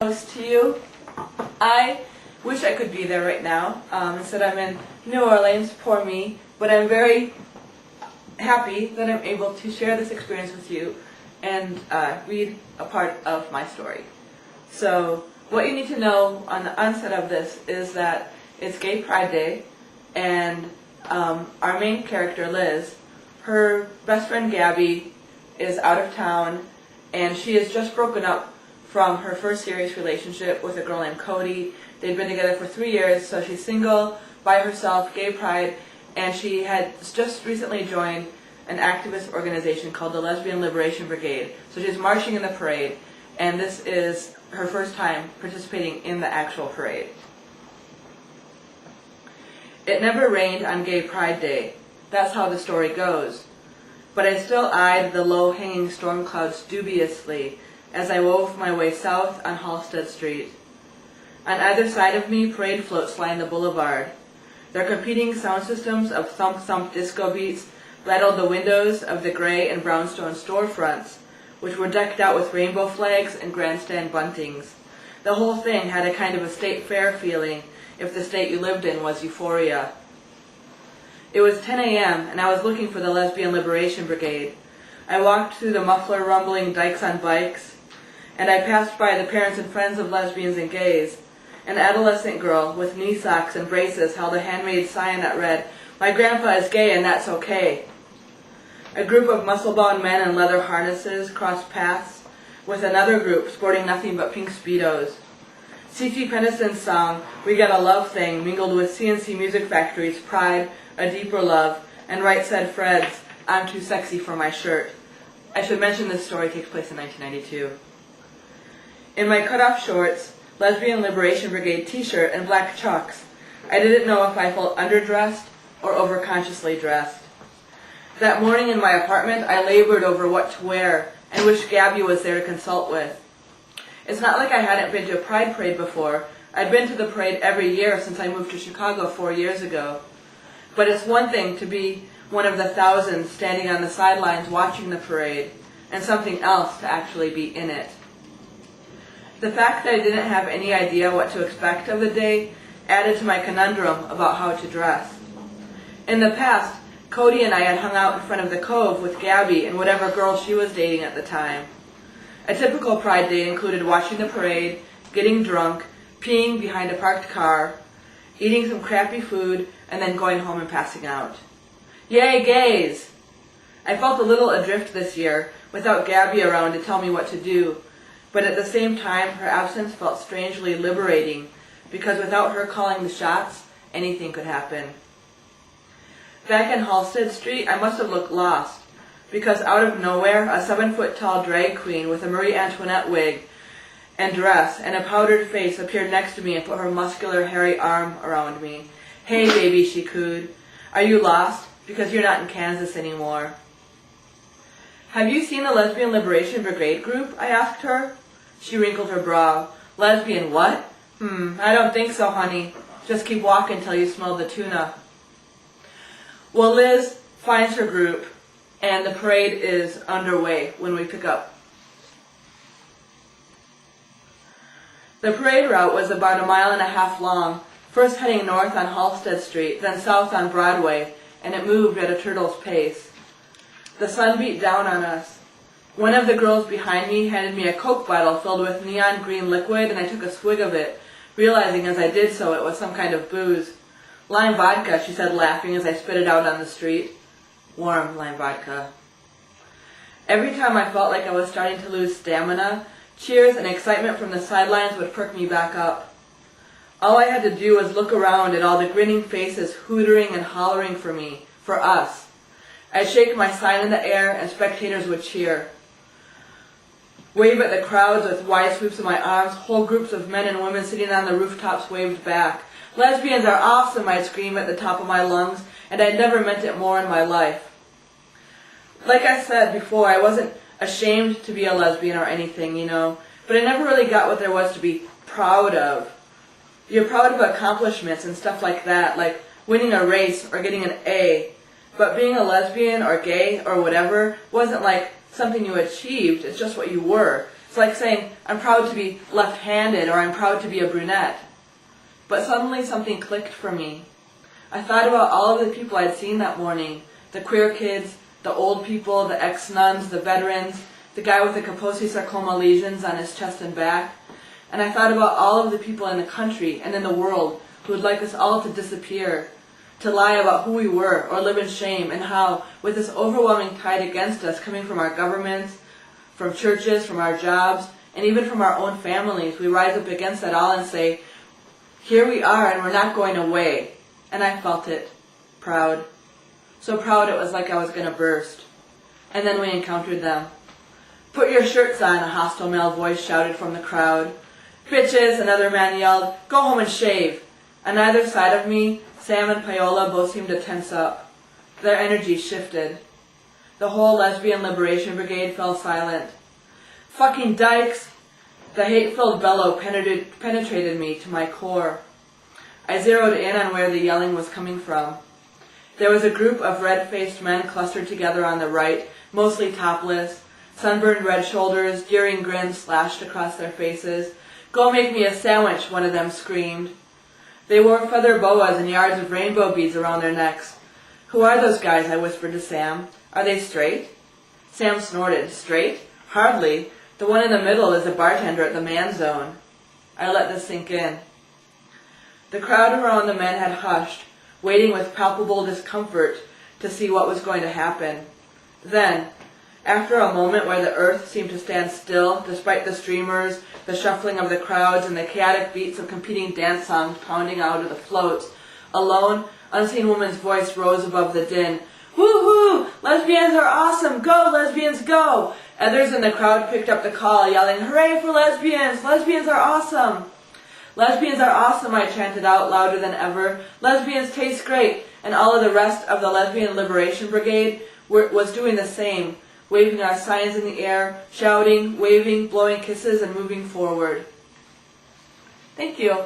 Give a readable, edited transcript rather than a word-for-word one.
Host to you. I wish I could be there right now. Instead I'm in New Orleans, poor me, but I'm very happy that I'm able to share this experience with you and read a part of my story. So what you need to know on the onset of this is that it's Gay Pride Day, and our main character, Liz, her best friend Gabi is out of town, and she has just broken up from her first serious relationship with a girl named Cody. They'd been together for 3 years, so she's single, by herself, gay pride, and she had just recently joined an activist organization called the Lesbian Liberation Brigade. So she's marching in the parade, and this is her first time participating in the actual parade. It never rained on Gay Pride Day. That's how the story goes. But I still eyed the low-hanging storm clouds dubiously as I wove my way south on Halsted Street. On either side of me, parade floats line the boulevard. Their competing sound systems of thump-thump disco beats rattled the windows of the gray and brownstone storefronts, which were decked out with rainbow flags and grandstand buntings. The whole thing had a kind of a state fair feeling, if the state you lived in was Euphoria. It was 10 a.m., and I was looking for the Lesbian Liberation Brigade. I walked through the muffler-rumbling dykes on bikes, and I passed by the parents and friends of lesbians and gays. An adolescent girl with knee socks and braces held a handmade sign that read, "My grandpa is gay and that's okay." A group of muscle-bound men in leather harnesses crossed paths with another group sporting nothing but pink Speedos. C.T. Penniston's song, "We Got a Love Thing," mingled with C&C Music Factory's Pride, A Deeper Love, and Right Said Fred's "I'm Too Sexy for My Shirt." I should mention this story takes place in 1992. In my cutoff shorts, Lesbian Liberation Brigade t-shirt, and black chucks, I didn't know if I felt underdressed or overconsciously dressed. That morning in my apartment, I labored over what to wear and wished Gabi was there to consult with. It's not like I hadn't been to a pride parade before. I'd been to the parade every year since I moved to Chicago 4 years ago. But it's one thing to be one of the thousands standing on the sidelines watching the parade, and something else to actually be in it. The fact that I didn't have any idea what to expect of the day added to my conundrum about how to dress. In the past, Cody and I had hung out in front of the Cove with Gabi and whatever girl she was dating at the time. A typical Pride Day included watching the parade, getting drunk, peeing behind a parked car, eating some crappy food, and then going home and passing out. Yay, gays! I felt a little adrift this year, without Gabi around to tell me what to do, but at the same time, her absence felt strangely liberating, because without her calling the shots, anything could happen. Back in Halsted Street, I must have looked lost, because out of nowhere, a 7-foot-tall drag queen with a Marie Antoinette wig and dress and a powdered face appeared next to me and put her muscular, hairy arm around me. "Hey, baby," she cooed. "Are you lost? Because you're not in Kansas anymore." "Have you seen the Lesbian Liberation Brigade group?" I asked her. She wrinkled her brow. "Lesbian what? I don't think so, honey. Just keep walking till you smell the tuna." Well, Liz finds her group, and the parade is underway when we pick up. The parade route was about 1.5 miles long, first heading north on Halsted Street, then south on Broadway, and it moved at a turtle's pace. The sun beat down on us. One of the girls behind me handed me a Coke bottle filled with neon green liquid, and I took a swig of it, realizing as I did so it was some kind of booze. "Lime vodka," she said, laughing as I spit it out on the street. Warm lime vodka. Every time I felt like I was starting to lose stamina, cheers and excitement from the sidelines would perk me back up. All I had to do was look around at all the grinning faces hootering and hollering for me, for us. I'd shake my sign in the air and spectators would cheer. Wave at the crowds with wide sweeps of my arms. Whole groups of men and women sitting on the rooftops waved back. "Lesbians are awesome," I'd scream at the top of my lungs, and I'd never meant it more in my life. Like I said before, I wasn't ashamed to be a lesbian or anything, but I never really got what there was to be proud of. You're proud of accomplishments and stuff like that, like winning a race or getting an A, but being a lesbian or gay or whatever wasn't like something you achieved, it's just what you were. It's like saying, I'm proud to be left-handed, or I'm proud to be a brunette. But suddenly something clicked for me. I thought about all of the people I'd seen that morning, the queer kids, the old people, the ex-nuns, the veterans, the guy with the Kaposi sarcoma lesions on his chest and back. And I thought about all of the people in the country and in the world who would like us all to disappear, to lie about who we were or live in shame, and how, with this overwhelming tide against us coming from our governments, from churches, from our jobs, and even from our own families, we rise up against that all and say, here we are and we're not going away. And I felt it. Proud. So proud it was like I was going to burst. And then we encountered them. Put your shirts on, a hostile male voice shouted from the crowd. Bitches, another man yelled. Go home and shave. On either side of me, Sam and Paola both seemed to tense up. Their energy shifted. The whole Lesbian Liberation Brigade fell silent. Fucking dykes! The hate-filled bellow penetrated me to my core. I zeroed in on where the yelling was coming from. There was a group of red-faced men clustered together on the right, mostly topless, sunburned red shoulders, jeering grins slashed across their faces. Go make me a sandwich, one of them screamed. They wore feather boas and yards of rainbow beads around their necks. Who are those guys? I whispered to Sam. Are they straight? Sam snorted. Straight? Hardly. The one in the middle is a bartender at the Man Zone. I let this sink in. The crowd around the men had hushed, waiting with palpable discomfort to see what was going to happen. Then, after a moment where the earth seemed to stand still, despite the streamers, the shuffling of the crowds, and the chaotic beats of competing dance songs pounding out of the floats, a lone, unseen woman's voice rose above the din. Woo-hoo! Lesbians are awesome! Go, lesbians, go! Others in the crowd picked up the call, yelling, Hooray for lesbians! Lesbians are awesome! Lesbians are awesome, I chanted out louder than ever. Lesbians taste great! And all of the rest of the Lesbian Liberation Brigade was doing the same, waving our signs in the air, shouting, waving, blowing kisses, and moving forward. Thank you.